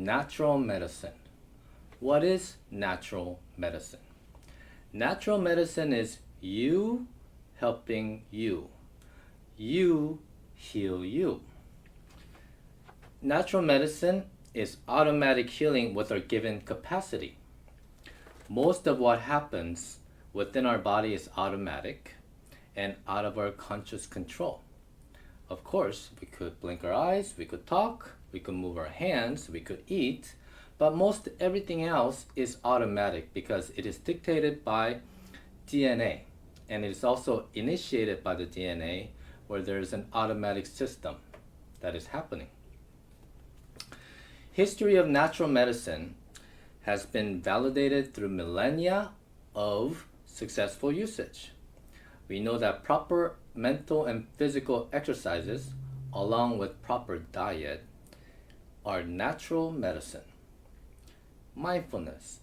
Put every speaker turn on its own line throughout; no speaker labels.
Natural medicine. What is natural medicine? Natural medicine is you helping you. You heal you. Natural medicine is automatic healing with our given capacity. Most of what happens within our body is automatic and out of our conscious control. Of course, we could blink our eyes, we could talk, we could move our hands, we could eat, but most everything else is automatic because it is dictated by DNA, and it is also initiated by the DNA where there is an automatic system that is happening. History of natural medicine has been validated through millennia of successful usage. We know that proper mental and physical exercises, along with proper diet, are natural medicine. Mindfulness,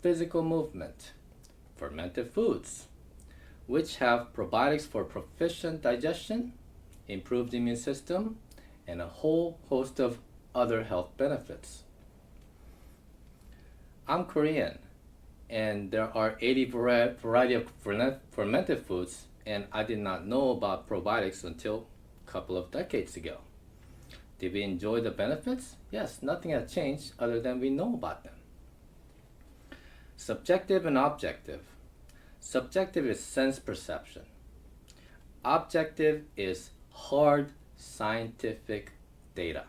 physical movement, fermented foods, which have probiotics for proficient digestion, improved immune system, and a whole host of other health benefits. I'm Korean, and there are 80 variety of fermented foods, and I did not know about probiotics until a couple of decades ago. Did we enjoy the benefits? Yes, nothing has changed other than we know about them. Subjective and objective. Subjective is sense perception. Objective is hard scientific data.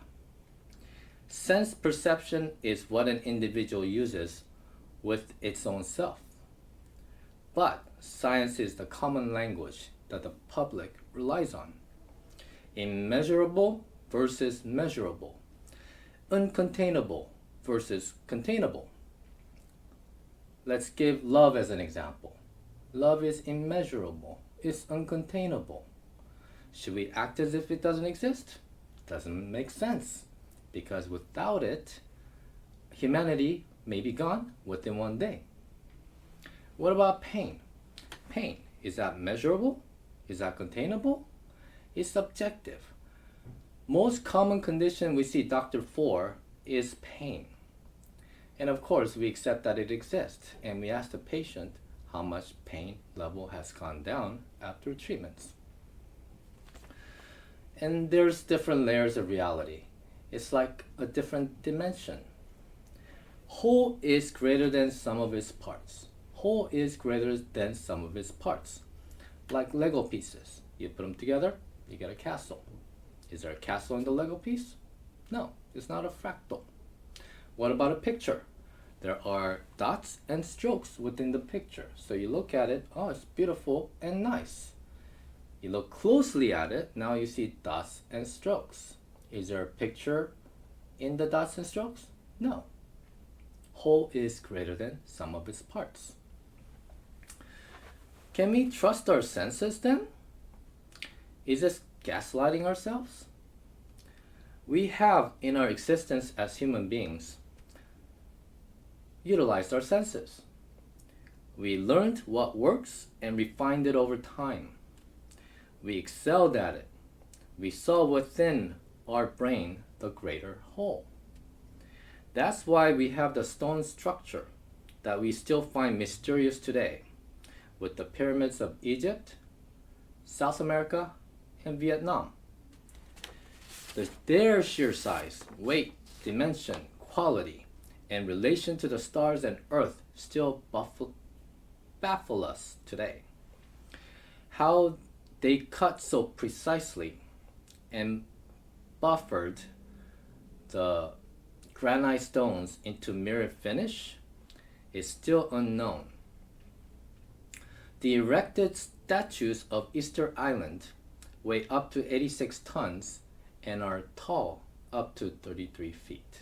Sense perception is what an individual uses with its own self. But science is the common language that the public relies on. Immeasurable versus measurable. Uncontainable versus containable. Let's give love as an example. Love is immeasurable. It's uncontainable. Should we act as if it doesn't exist? Doesn't make sense. Because without it, humanity may be gone within one day. What about pain? Pain, is that measurable? Is that containable? It's subjective. Most common condition we see doctor for is pain. And of course, we accept that it exists, and we ask the patient how much pain level has gone down after treatments. And there's different layers of reality. It's like a different dimension. Whole is greater than sum of its parts. Whole is greater than sum of its parts. Like Lego pieces. You put them together, you get a castle. Is there a castle in the Lego piece? No, it's not a fractal. What about a picture? There are dots and strokes within the picture. So you look at it, oh, it's beautiful and nice. You look closely at it, now you see dots and strokes. Is there a picture in the dots and strokes? No. Whole is greater than sum of its parts. Can we trust our senses then? Is this gaslighting ourselves? We have, in our existence as human beings, utilized our senses. We learned what works and refined it over time. We excelled at it. We saw within our brain the greater whole. That's why we have the stone structure that we still find mysterious today, with the pyramids of Egypt, South America, and Vietnam. Their sheer size, weight, dimension, quality, and relation to the stars and earth still baffle us today. How they cut so precisely and buffered the granite stones into mirror finish is still unknown. The erected statues of Easter Island weigh up to 86 tons and are tall up to 33 feet.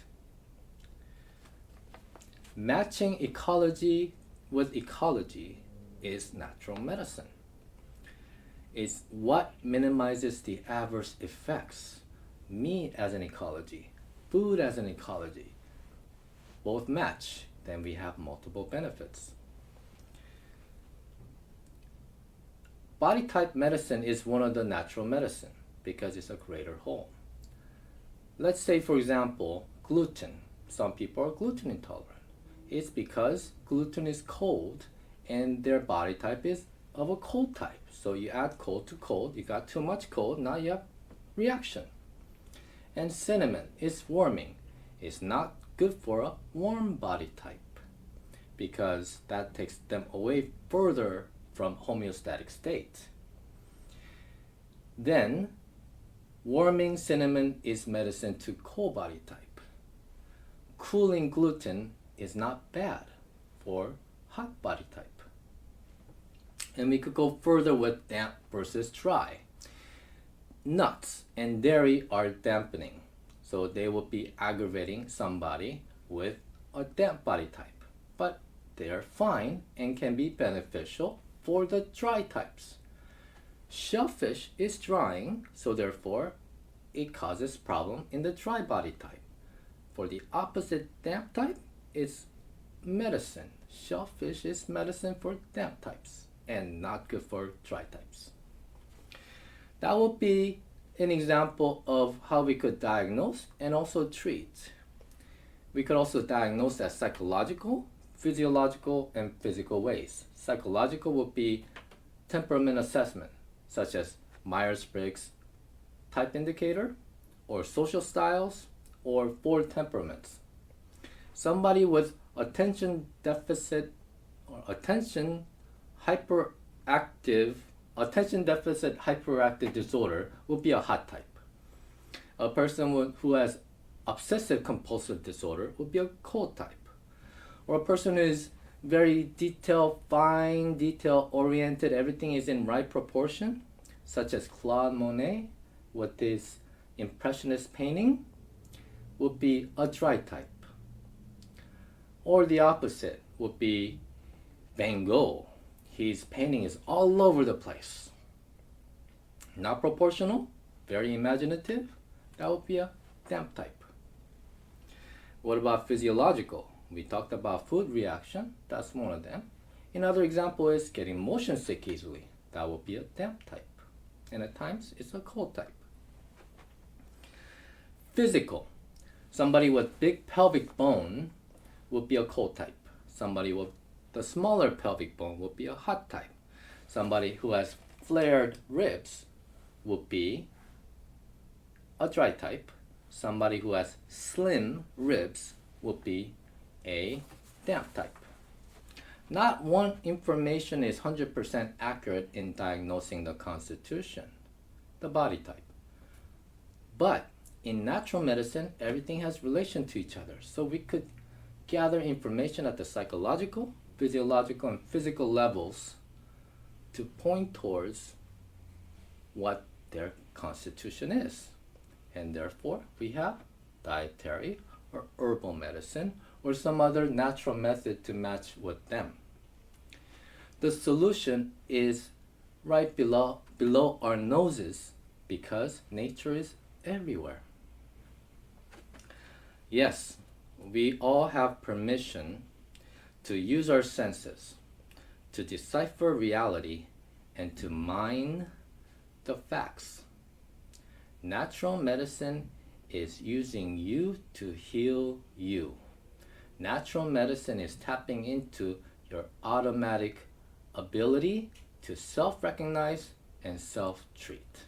Matching ecology with ecology is natural medicine. It's what minimizes the adverse effects. Me as an ecology, food as an ecology, both match, then we have multiple benefits. Body type medicine is one of the natural medicine because it's a greater whole. Let's say, for example, gluten some people are gluten intolerant. It's because gluten is cold and their body type is of a cold type. So you add cold to cold, you got too much cold, now you have reaction. And cinnamon is warming. It's not good for a warm body type because that takes them away further from homeostatic state. Then, warming cinnamon is medicine to cold body type. Cooling gluten is not bad for hot body type. And we could go further with damp versus dry. Nuts and dairy are dampening, so they will be aggravating somebody with a damp body type, but they are fine and can be beneficial for the dry types. Shellfish is drying, so therefore it causes problem in the dry body type. For the opposite damp type, it's medicine. Shellfish is medicine for damp types and not good for dry types. That will be an example of how we could diagnose and also treat. We could also diagnose as psychological, physiological, and physical ways. Psychological would be temperament assessment, such as Myers-Briggs type indicator, or social styles, or 4 temperaments. Somebody with attention deficit or attention deficit hyperactive disorder would be a hot type. A person who has obsessive compulsive disorder would be a cold type. Or a person who is very fine detail oriented, everything is in right proportion, such as Claude Monet with his impressionist painting, would be a dry type. Or the opposite would be Van Gogh. His painting is all over the place. Not proportional, very imaginative, that would be a damp type. What about physiological? We talked about food reaction, that's one of them. Another example is getting motion sick easily. That would be a damp type. And at times, it's a cold type. Physical. Somebody with big pelvic bone would be a cold type. Somebody with the smaller pelvic bone would be a hot type. Somebody who has flared ribs would be a dry type. Somebody who has slim ribs would be a damp type. Not one information is 100% accurate in diagnosing the constitution, the body type. But in natural medicine, everything has relation to each other. So we could gather information at the psychological, physiological, and physical levels to point towards what their constitution is. And therefore, we have dietary or herbal medicine or some other natural method to match with them. The solution is right below our noses because nature is everywhere. Yes, we all have permission to use our senses, to decipher reality, and to mine the facts. Natural medicine is using you to heal you. Natural medicine is tapping into your automatic ability to self-recognize and self-treat.